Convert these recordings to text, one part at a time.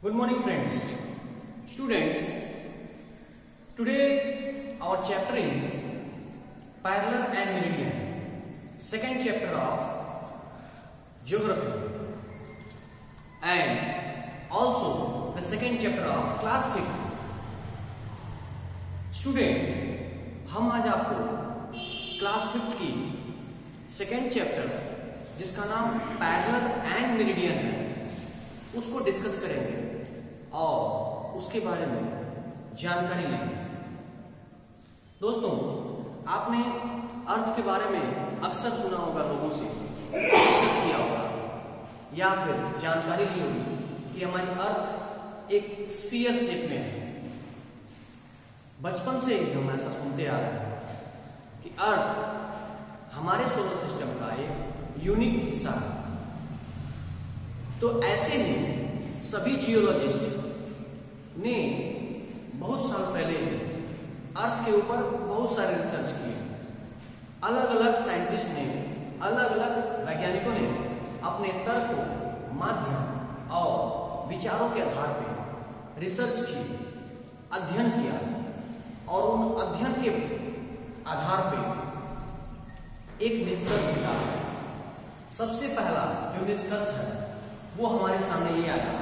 Good morning, friends. Students, today our chapter is Parallel and Meridian, second chapter of Geography, and also the second chapter of class 5th. Student, हम आज आपको class 5th की second chapter जिसका नाम parallel and meridian है उसको discuss करेंगे और उसके बारे में जानकारी लेंगे। दोस्तों, आपने अर्थ के बारे में अक्सर सुना होगा, लोगों से डिस्कस किया होगा या फिर जानकारी ली होगी कि हमारी अर्थ एक स्फीयर शेप में है। बचपन से ही हम ऐसा सुनते आ रहे हैं कि अर्थ हमारे सोलर सिस्टम का एक यूनिक हिस्सा है। तो ऐसे ही सभी जियोलॉजिस्ट ने बहुत साल पहले अर्थ के ऊपर बहुत सारे रिसर्च किए। अलग अलग साइंटिस्ट ने, अलग अलग वैज्ञानिकों ने अपने तर्क, माध्यम और विचारों के आधार पर रिसर्च की, अध्ययन किया और उन अध्ययन के आधार पर एक निष्कर्ष निकाला। सबसे पहला जो निष्कर्ष है वो हमारे सामने ये आया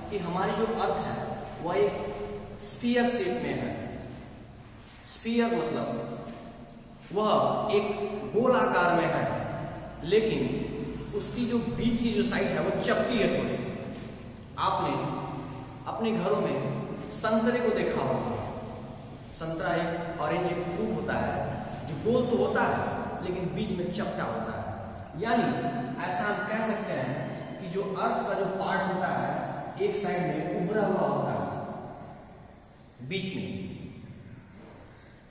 कि हमारी जो अर्थ है वह एक स्फीयर शेप में है। स्फीयर मतलब वह एक गोल आकार में है, लेकिन उसकी जो बीच की जो साइड है वो चपटी है थोड़ी। आपने अपने घरों में संतरे को देखा होगा। संतरा एक ऑरेंज एक फ्रूट होता है जो गोल तो होता है लेकिन बीच में चपटा होता है। यानी ऐसा हम कह सकते हैं कि जो अर्थ का जो पार्ट होता है एक साइड में उभरा हुआ होता है बीच में।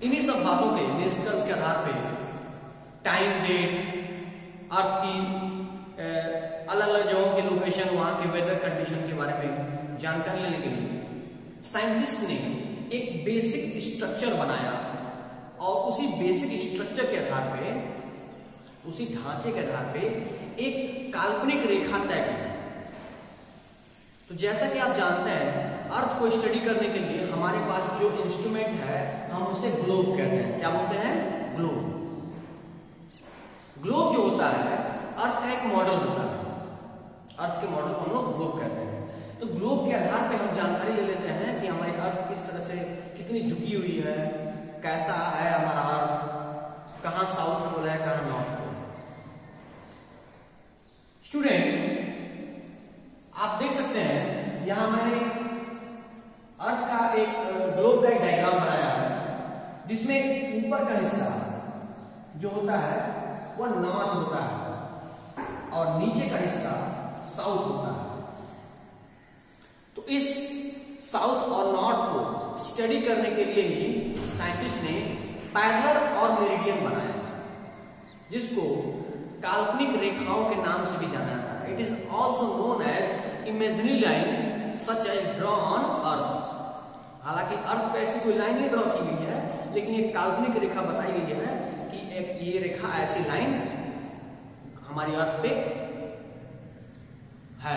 इन्हीं सब बातों के निष्कर्ष के आधार पे टाइम, डेट, अर्थ की अलग अलग जगहों के लोकेशन, वहां के वेदर कंडीशन के बारे में जानकारी लेने के लिए साइंटिस्ट ने एक बेसिक स्ट्रक्चर बनाया और उसी बेसिक स्ट्रक्चर के आधार पे, उसी ढांचे के आधार पे एक काल्पनिक रेखा तय की। तो जैसा कि आप जानते हैं, अर्थ को स्टडी करने के लिए हमारे पास जो इंस्ट्रूमेंट है हम उसे ग्लोब कहते हैं। क्या बोलते हैं? ग्लोब। ग्लोब जो होता है अर्थ का एक मॉडल होता है। अर्थ के मॉडल को हम लोग ग्लोब कहते हैं। तो ग्लोब के आधार पे हम जानकारी ले लेते हैं कि हमारी अर्थ किस तरह से, कितनी झुकी हुई है, कैसा है हमारा अर्थ, कहां साउथ पोल है, कहां नॉर्थ पोल। स्टूडेंट, आप देख सकते हैं यहां मैंने अर्थ का एक ग्लोब का एक डायग्राम बनाया है जिसमें ऊपर का हिस्सा जो होता है वह नॉर्थ होता है और नीचे का हिस्सा साउथ होता है। तो इस साउथ और नॉर्थ को स्टडी करने के लिए ही साइंटिस्ट ने पैरेलल और मेरिडियन बनाया, जिसको काल्पनिक रेखाओं के नाम से भी जाना जाता है। It is also known as imaginary line such as draw on earth. हालांकि अर्थ पे ऐसी कोई लाइन नहीं ड्रॉ की गई है, लेकिन एक काल्पनिक रेखा बताई गई है कि एक ये रेखा, ऐसी लाइन हमारी अर्थ पे है।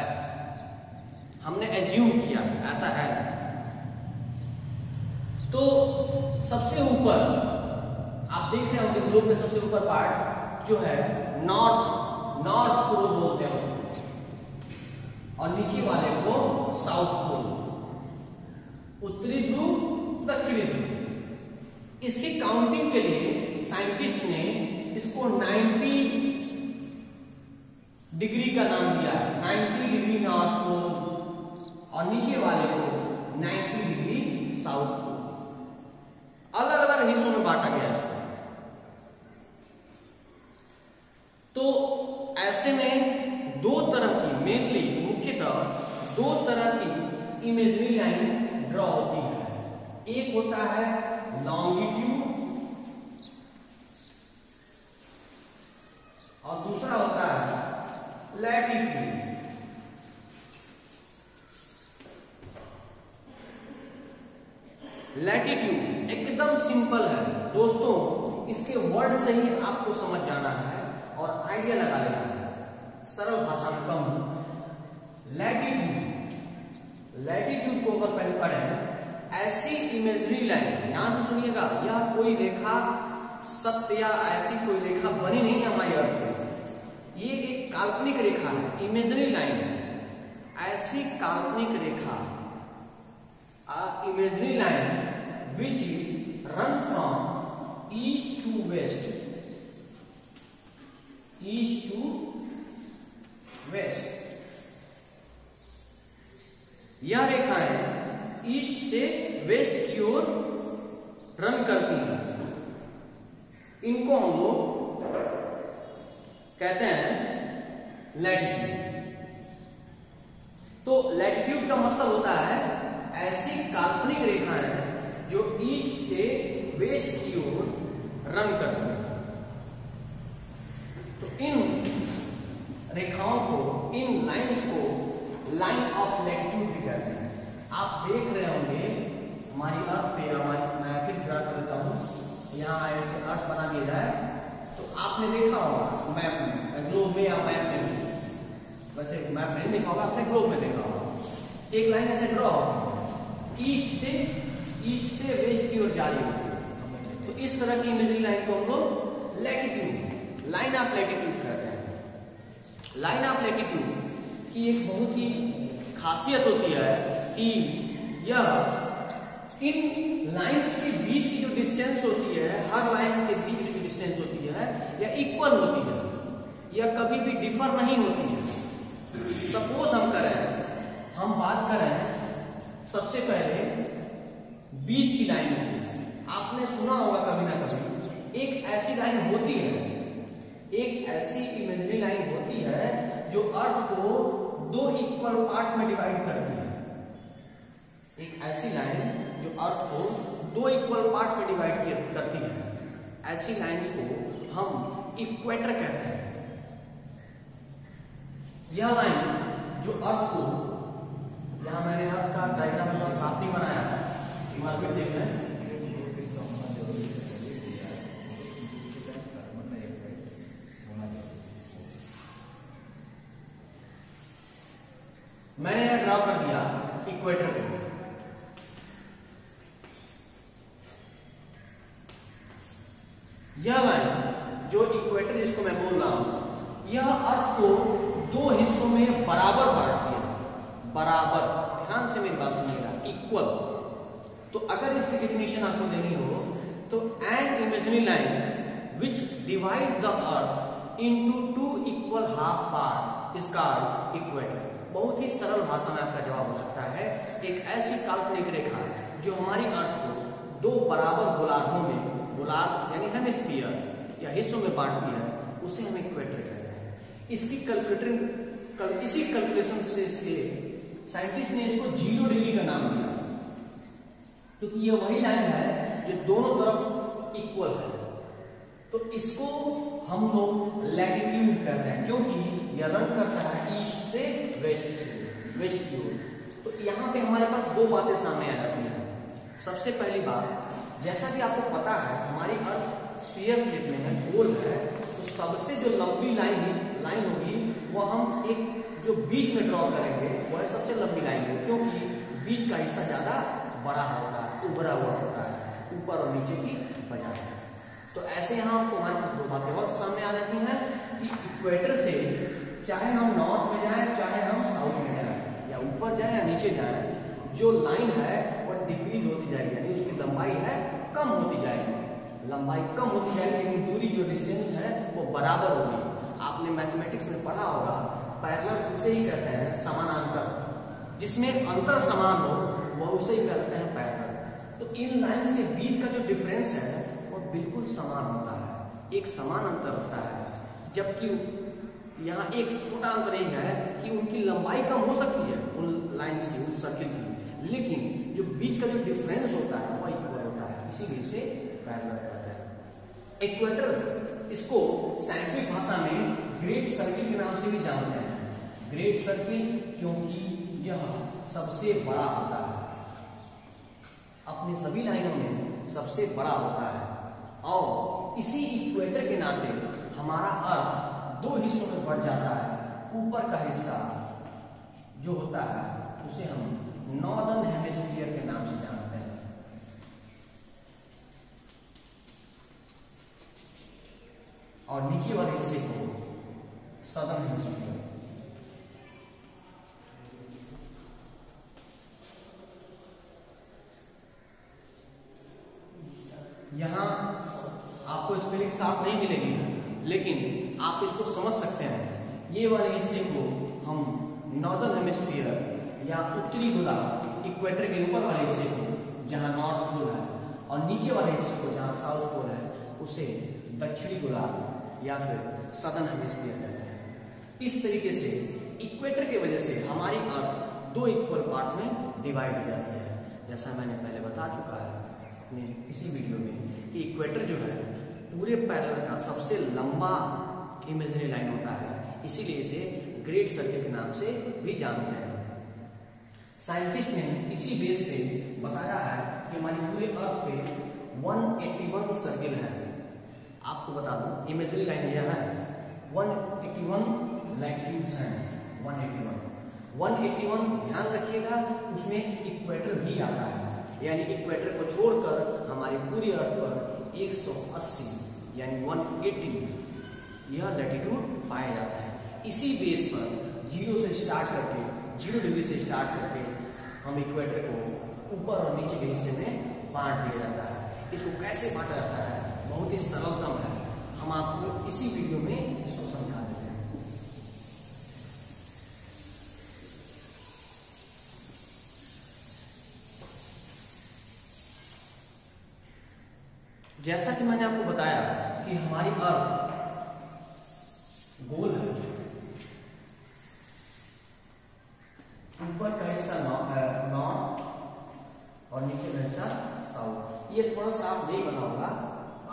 हमने एज्यूम किया ऐसा है। तो सबसे ऊपर आप देख रहे होंगे ग्लोब में सबसे ऊपर पार्ट जो है नॉर्थ पोल बोलते हैं उसको, और नीचे वाले को साउथ पोल। उत्तरी ध्रुव, दक्षिणी ध्रुव। इसकी काउंटिंग के लिए साइंटिस्ट ने इसको 90 डिग्री का नाम दिया है। 90 डिग्री नॉर्थ पोल और नीचे वाले को 90 डिग्री साउथ पोल। अलग अलग हिस्सों में बांटा गया है इसको। तो ऐसे में दो तरह की, मेनली मुख्यतः दो तरह की इमेजिनरी लाइन ड्रॉ होती है। एक होता है लॉन्गिट्यूड और दूसरा होता है लैटिट्यूड। लैटिट्यूड एकदम सिंपल है दोस्तों, इसके वर्ड से ही आपको समझ जाना है और आइडिया लगा लेना है। सरल भाषा में कहूं, लैटिट्यूड लैटिट्यूड को अगर पहले पढ़े, ऐसी इमेजरी लाइन, ध्यान से सुनिएगा, यह कोई रेखा सत्य या ऐसी कोई रेखा बनी नहीं है हमारी अर्थ में, ये एक काल्पनिक रेखा है, इमेजरी लाइन है। ऐसी काल्पनिक रेखा, imagery line which is run from east to west, east to west, यह रेखाएं ईस्ट से वेस्ट की ओर रन करती हैं। इनको हम लोग कहते हैं लैटिट्यूड। तो लैटिट्यूड का मतलब होता है ऐसी काल्पनिक रेखाएं जो ईस्ट से वेस्ट की ओर रन करती हैं। तो इन रेखाओं को, इन लाइंस को लाइन ऑफ लैटिट्यूड भी कहते हैं। आप देख रहे होंगे हमारी अर्थ पे, मैं फिर ड्रा कर देता हूं, यहाँ ऐसे अर्थ बना दिया जाए तो आपने देखा होगा मैप में, ग्लोब में या मैप में भी, वैसे मैप में नहीं देखा होगा, आपने ग्लोब में देखा होगा, एक लाइन ऐसे ड्रॉ ईस्ट से वेस्ट की ओर जा रही होगी। तो इस तरह की इमेजरी लाइन को हम लोग लैटिट्यूड, लाइन ऑफ लैटिट्यूड कहते हैं। लाइन ऑफ लैटिट्यूड की एक बहुत ही खासियत होती है कि यह इन लाइंस के बीच की जो डिस्टेंस होती है, हर लाइंस के बीच की जो डिस्टेंस होती है, यह इक्वल होती है, यह कभी भी डिफर नहीं होती है। सपोज हम बात करें सबसे पहले बीच की लाइन की। आपने सुना होगा कभी ना कभी, एक ऐसी लाइन होती है, एक ऐसी इमेजरी लाइन होती है जो अर्थ को दो इक्वल पार्ट्स में डिवाइड करती है। एक ऐसी लाइन जो अर्थ को दो इक्वल पार्ट्स में डिवाइड करती है, ऐसी लाइंस को हम इक्वेटर कहते हैं। यह लाइन जो अर्थ को, यहां मैंने अर्थ का डायग्राम थोड़ा साफ नहीं बनाया है, फिर देख लें। मैंने यह ड्रॉ कर दिया इक्वेटर को। यह लाइन जो इक्वेटर जिसको मैं बोल रहा हूं, यह अर्थ को दो हिस्सों में बराबर बांटती है। बराबर, ध्यान से मेरी बात सुनिएगा, इक्वल। तो अगर इसकी डेफिनेशन आपको देनी हो तो an imaginary line which divide the earth into two equal half part is called equator. बहुत ही सरल भाषा में आपका जवाब हो सकता है, एक ऐसी काल्पनिक रेखा जो हमारी अर्थ को दो बराबर गोलार्धों में, गोलार्ध यानी हेमिस्फीयर या हिस्सों में बांटती है, उसे हम इक्वेटर कहते हैं। इसकी इसी कैलकुलेशन से साइंटिस्ट ने इसको 0 डिग्री का नाम दिया, क्योंकि ये वही लाइन है जो दोनों तरफ इक्वल है। तो इसको हम लोग लैटिट्यूड कहते हैं, क्योंकि यह रन करता है ईस्ट से वेस्ट की ओर। तो यहाँ पे हमारे पास दो बातें सामने आ जाती हैं। सबसे पहली बात, जैसा कि आपको पता है हमारी अर्थ स्फीयर शेप में है, गोल है, तो सबसे जो लंबी लाइन होगी वो हम एक जो बीच में ड्रॉ करेंगे वो है सबसे लंबी लाइन होगी, क्योंकि बीच का हिस्सा ज्यादा बड़ा होता है, उभरा हुआ होता है, ऊपर और नीचे की बजाय। तो ऐसे यहाँ आपको हमारे पास दो बातें और सामने आ जाती हैं कि इक्वेटर से चाहे हम नॉर्थ में जाए, चाहे हम साउथ में जाए, या ऊपर जाए या नीचे जाए, जो लाइन है वो डिक्रीज होती जाएगी, यानी उसकी लंबाई है कम होती जाएगी। लंबाई कम होती जाएगी लेकिन दूरी जो डिस्टेंस है वो बराबर होगी। आपने मैथमेटिक्स में पढ़ा होगा, पैरेलल उसे ही कहते हैं समानांतर, जिसमें अंतर समान हो वह उसे ही कहते हैं पैरेलल। तो इन लाइंस के बीच का जो डिफरेंस है वो बिल्कुल समान होता है, एक समान अंतर होता है, जबकि यहाँ एक छोटा अंतर यही है कि उनकी लंबाई कम हो सकती है उन लाइंस की, उन सर्किल की, लेकिन जो बीच का जो डिफरेंस होता है वह इक्वल होता है, इसीलिए इसे पैरेलल कहते हैं। इक्वेटर, इसको साइंटिफिक भाषा में ग्रेट सर्किल के नाम से भी जानते हैं। ग्रेट सर्किल क्योंकि यह सबसे बड़ा होता है, अपने सभी लाइनों में सबसे बड़ा होता है, और इसी इक्वेटर के नाते हमारा अर्थ दो हिस्सों में बढ़ जाता है। ऊपर का हिस्सा जो होता है उसे हम नॉर्दर्न हेमिस्फीयर के नाम से जानते हैं। और नीचे वाले हिस्से को सदर्न हेमिस्फीयर। यहां आपको स्पेलिंग साफ नहीं मिलेगी, लेकिन आप इसको समझ सकते हैं। ये वाले हिस्से को हम नॉर्दर्न हेमिस्फीयर या उत्तरी गोलार्ध, इक्वेटर के ऊपर वाले हिस्से को जहां नॉर्थ पोल है, और नीचे वाले हिस्से को जहां साउथ पोल है, उसे दक्षिणी गोलार्ध या फिर सदर्न हेमिस्फीयर कहते हैं। इस तरीके से इक्वेटर की वजह से हमारी अर्थ दो इक्वल पार्ट्स में डिवाइड हो जाती है। जैसा मैंने पहले बता चुका है अपने इसी वीडियो में कि इक्वेटर जो है पूरे पैरेलल का सबसे लंबा इमेजिनरी लाइन होता है, इसीलिए इसे ग्रेट सर्किल के नाम से भी जानते हैं। साइंटिस्ट ने इसी बेस पे बताया है कि हमारी पूरे अर्थ पे 181 सर्किल है। आपको बता दूं इमेजिनरी लाइन यह है 181 लैटिट्यूड्स हैं। 181 ध्यान रखिएगा, उसमें इक्वेटर भी आता है, यानी इक्वेटर को छोड़कर हमारी पूरी अर्थ पर 180 यानी 180 यह लैटिट्यूड पाया जाता है। इसी बेस पर 0 से स्टार्ट करके 0 डिग्री से स्टार्ट करके हम इक्वेटर को ऊपर और नीचे के हिस्से में बांट दिया जाता है। इसको कैसे बांटा जाता है, बहुत ही सरलतम है, हम आपको इसी वीडियो में इसको समझा देते हैं। जैसा कि मैंने आपको बताया कि हमारी अर्थ गोल है, ऊपर का हिस्सा नॉर्थ और नीचे का हिस्सा साउथ। ये थोड़ा सा आप नहीं बना होगा,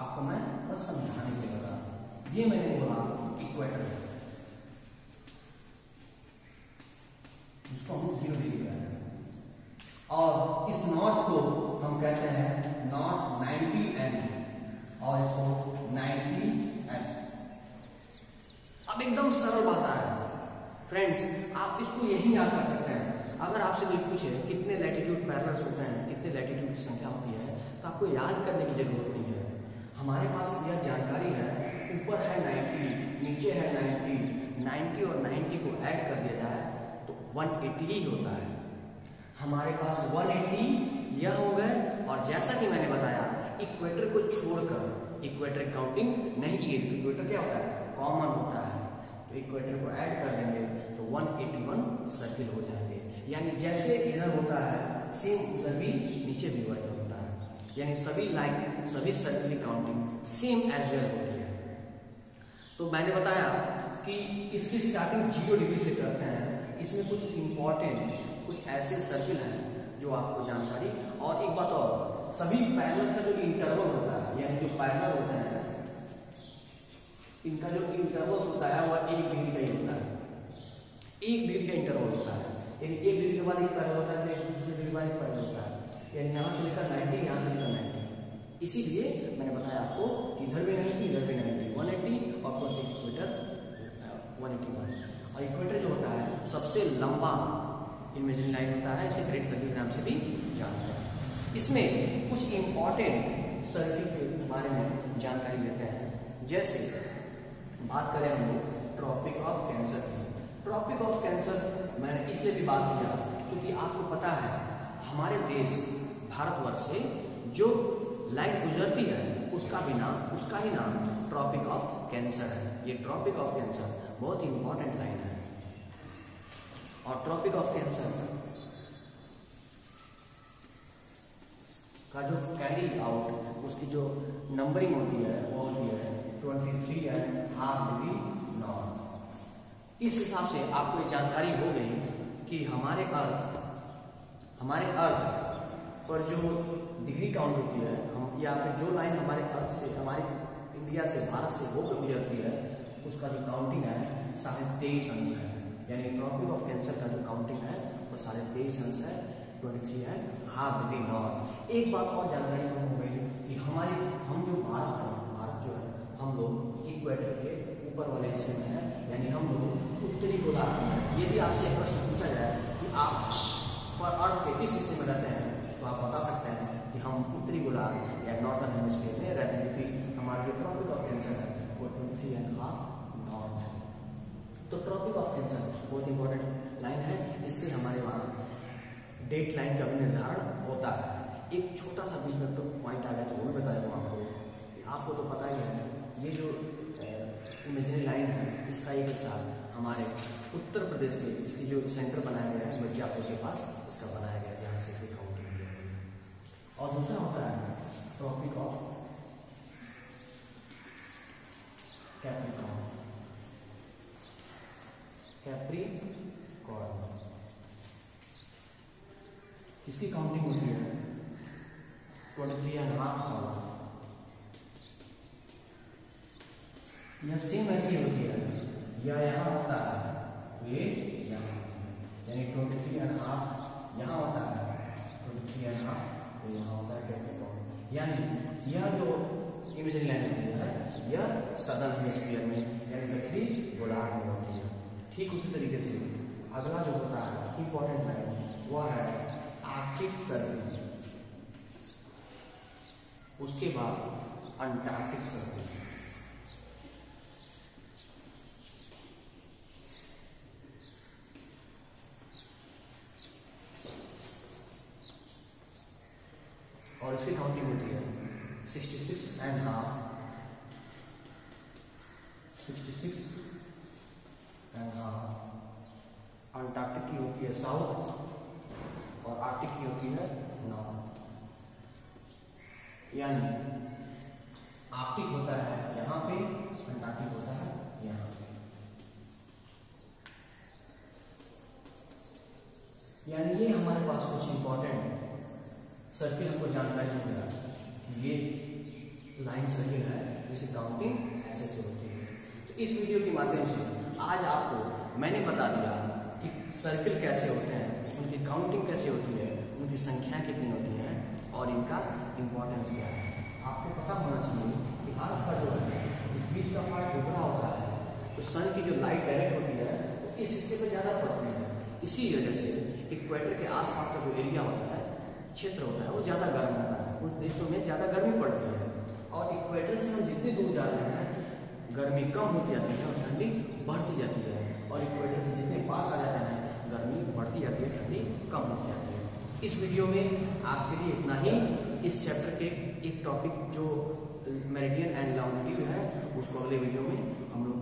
आपको मैं बस समझाने के लिए बता। ये मैंने बोला इक्वेटर, जिसको हम 0 डिग्री कहते हैं, और इस नॉर्थ को हम कहते हैं नॉर्थ 90 और इसको 90s। अब एकदम सरल भाषा है फ्रेंड्स, आप इसको यही याद कर सकते हैं। अगर आपसे कोई पूछे कितने लैटिट्यूड पैरेलल्स होते हैं, कितने लैटिट्यूड की संख्या होती है, तो आपको याद करने की जरूरत नहीं है। हमारे पास यह जानकारी है, ऊपर है 90, नीचे है 90 और 90 को ऐड कर दिया जाए तो 180 ही होता है। हमारे पास 180 यह हो गए, और जैसा कि मैंने बताया इक्वेटर को छोड़कर इक्वेटर काउंटिंग नहीं की गई। इक्वेटर क्या होता है, कॉमन होता है, तो इक्वेटर को ऐड कर देंगे तो 181 सर्किल हो जाएंगे। यानी जैसे इधर होता है सेम उधर भी नीचे भी वैसा होता है, यानी सभी लाइन सभी सर्किल की काउंटिंग सेम एज वेल होती है। तो मैंने बताया कि इसकी स्टार्टिंग 0 डिग्री से करते हैं। इसमें कुछ इंपॉर्टेंट कुछ ऐसे सर्किल हैं जो आपको जानकारी, और एक बात और, सभी पैरेलल का जो इंटरवल होता है, यानी जो पैरेलल होते हैं इनका जो इंटरवल होता है वह 1 डिग्री का ही होता है। 1 डिग्री का इंटरवल होता है, यानी 1 डिग्री के बाद एक पैरेलल होता है, दूसरे डिग्री के बाद एक पैरेलल होता है, यानी यहाँ से लेकर 90, यहाँ से लेकर 90। इसीलिए मैंने बताया आपको कि इधर भी 90, इधर भी 90, 180 और प्लस इक्वेटर 181। और इक्वेटर जो होता है सबसे लंबा इमेजिनरी लाइन होता है, इसे ग्रेट सर्किल के नाम से भी जानते हैं। इसमें कुछ इंपॉर्टेंट सर्किल के बारे में जानकारी लेते हैं। जैसे बात करें हम लोग ट्रॉपिक ऑफ कैंसर की। ट्रॉपिक ऑफ कैंसर मैंने इसलिए भी बात किया क्योंकि आपको पता है हमारे देश भारतवर्ष से जो लाइन गुजरती है उसका ही नाम ट्रॉपिक ऑफ कैंसर है। ये ट्रॉपिक ऑफ कैंसर बहुत इंपॉर्टेंट लाइन है। और ट्रॉपिक ऑफ कैंसर का जो कैरी आउट उसकी जो नंबरिंग होती है वो होती है 23.5 डिग्री नॉर्थ। इस हिसाब से आपको ये जानकारी हो गई कि हमारे अर्थ पर जो डिग्री काउंट होती है, हम या फिर जो लाइन हमारे अर्थ से, हमारे इंडिया से, भारत से होकर गुजरती है, उसका जो काउंटिंग है 23.5 अंश है। यानी ट्रॉपिक ऑफ कैंसर का जो काउंटिंग है वो 23.5 अंश है, 23.5 डिग्री नॉर्थ। एक बात और जानकारी हो गई कि हम जो भारत जो है हम लोग इक्वेटर के ऊपर वाले हिस्से में है, यानी हम लोग उत्तरी गोलार्ध में। यदि आपसे एक प्रश्न पूछा जाए कि आप पर अर्थ पे किस हिस्से में रहते हैं तो आप बता सकते हैं कि हम उत्तरी गोलार्ध या नॉर्थन हेमिस्फीयर में रहते हैं, क्योंकि हमारा जो ट्रॉपिक ऑफ कैंसर है वो 23.5 नॉर्थ है। तो ट्रॉपिक ऑफ कैंसर बहुत इंपॉर्टेंट लाइन है, इससे हमारे वहाँ डेट लाइन का भी निर्धारण होता है। एक छोटा सा बीच में तो पॉइंट आ गया तो वो भी बता देता हूँ आपको तो पता ही है, ये जो इमेजिनरी लाइन है इसका एक हिस्सा हमारे उत्तर प्रदेश के इसकी जो सेंटर बनाया गया है मिर्जापुर के पास, इसका बनाया गया है जहाँ से इसे काउंटिंग की जाती है। और दूसरा होता है ट्रॉपिक ऑफ कैप्रिकॉर्न। इसकी काउंटिंग होती है 23.5 साल। यह सेम ऐसी होती है, यह यहाँ होता है, ये यहाँ यानी 23.5 यहाँ होता है, 23.5 यहाँ होता है कैप्रिकॉर्न। यानी यह जो इमेजिनरी लाइन होती है यह सदर्न हेमिस्फीयर में यानी दक्षिणी गोलार्ध में होती है। ठीक उसी तरीके से अगला जो होता है इंपॉर्टेंट लाइन वह है आर्कटिक सर्किल, उसके बाद अंटार्कटिक सर्किल। और इसकी काउंटिंग होती है 66.5 अंटार्कटिक की होती है साउथ और आर्कटिक की होती है नॉर्थ। यानी आर्कटिक होता है यहाँ पे, अंटार्कटिक होता है यहाँ पे। यानी ये हमारे पास कुछ इंपॉर्टेंट सर्किल हमको जानकारी मिला कि ये लाइन सर्किल है जिसे काउंटिंग ऐसे से होती है। तो इस वीडियो के माध्यम से आज आपको मैंने बता दिया कि सर्किल कैसे होते हैं, उनकी काउंटिंग कैसे होती है, उनकी संख्या कितनी होती है और इनका इंपॉर्टेंस क्या है। आपको पता होना चाहिए कि अर्थ का जो है बीच का पार्ट उभरा होता है, तो सन की जो लाइट डायरेक्ट होती है वो इस हिस्से पर ज्यादा पड़ती है। इसी वजह से इक्वेटर के आसपास का जो एरिया होता है, क्षेत्र होता है, वो ज्यादा गर्म होता है। उन देशों में ज्यादा गर्मी पड़ती है और इक्वेटर से हम जितनी दूर जा रहे हैं गर्मी कम होती जाती है और ठंडी बढ़ती जाती है, और इक्वेटर से जितने पास आ जाते हैं गर्मी बढ़ती जाती है, ठंडी कम होती जाती है। इस वीडियो में आपके लिए इतना ही। इस चैप्टर के एक टॉपिक जो मेरिडियन एंड लॉन्गिट्यूड है उसको अगले वीडियो में हम लोग